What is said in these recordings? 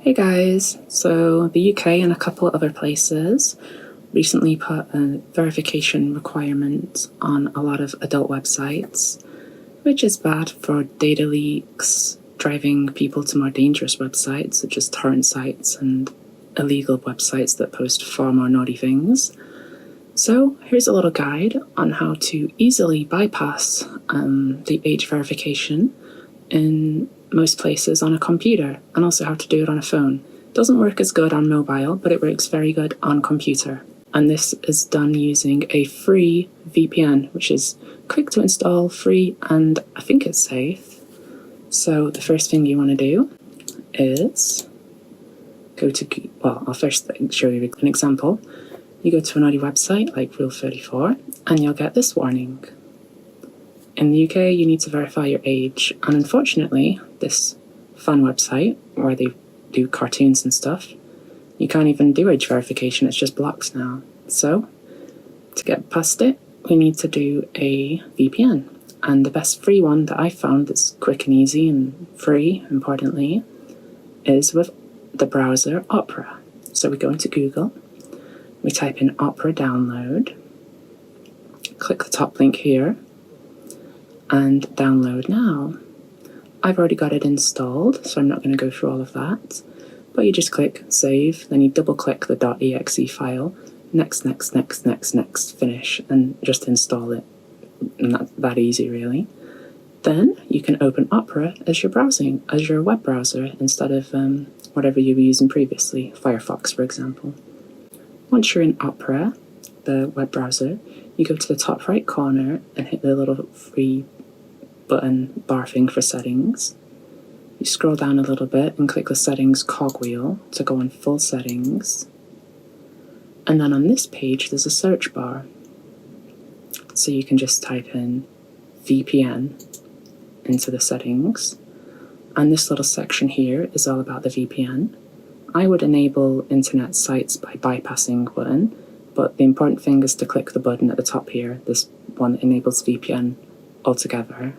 Hey guys, so the UK and a couple of other places recently put a verification requirement on a lot of adult websites, which is bad for data leaks, driving people to more dangerous websites such as torrent sites and illegal websites that post far more naughty things. So here's a little guide on how to easily bypass the age verification in most places on a computer, and also how to do it on a phone. It doesn't work as good on mobile, but it works very good on computer. And this is done using a free VPN, which is quick to install, free, and I think it's safe. So the first thing you want to do is go to, I'll first show you an example. You go to a naughty website like Rule 34, and you'll get this warning. In the UK, you need to verify your age, and unfortunately, this fun website where they do cartoons and stuff, you can't even do age verification, it's just blocked now. So, to get past it, we need to do a VPN. And the best free one that I found that's quick and easy and free, importantly, is with the browser Opera. So we go into Google, we type in Opera download, click the top link here, and download now. I've already got it installed, so I'm not going to go through all of that. But you just click save, then you double click the .exe file, next, finish, and just install it. And that's that easy, really. Then you can open Opera as your web browser instead of whatever you were using previously, Firefox, for example. Once you're in Opera, the web browser, you go to the top right corner and hit the little free button bar thing for settings. You scroll down a little bit and click the settings cogwheel to go on full settings. And then on this page there's a search bar. So you can just type in VPN into the settings. And this little section here is all about the VPN. I would enable internet sites by bypassing button, but the important thing is to click the button at the top here, this one that enables VPN altogether.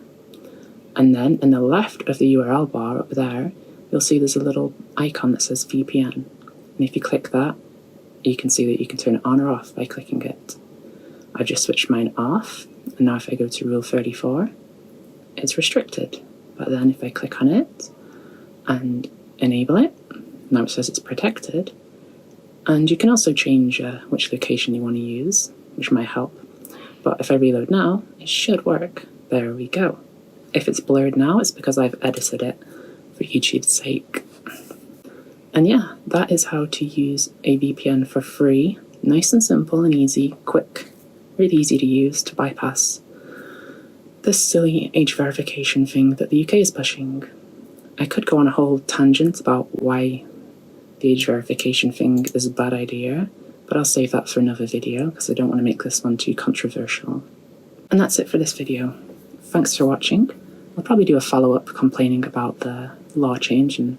And then in the left of the URL bar up there, you'll see there's a little icon that says VPN. And if you click that, you can see that you can turn it on or off by clicking it. I've just switched mine off, and now if I go to Rule 34, it's restricted. But then if I click on it and enable it, now it says it's protected. And you can also change which location you want to use, which might help. But if I reload now, it should work. There we go. If it's blurred now, it's because I've edited it for YouTube's sake. And yeah, that is how to use a VPN for free. Nice and simple and easy, quick, really easy to use to bypass this silly age verification thing that the UK is pushing. I could go on a whole tangent about why the age verification thing is a bad idea, but I'll save that for another video because I don't want to make this one too controversial. And that's it for this video. Thanks for watching. I'll probably do a follow-up complaining about the law change and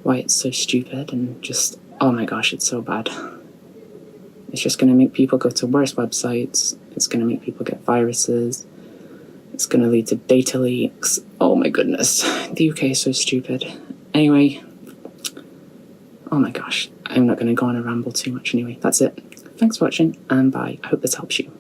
why it's so stupid and just, oh my gosh, it's so bad. It's just going to make people go to worse websites. It's going to make people get viruses. It's going to lead to data leaks. Oh my goodness, the UK is so stupid. Anyway, oh my gosh, I'm not going to go on a ramble too much anyway. That's it. Thanks for watching, and bye. I hope this helps you.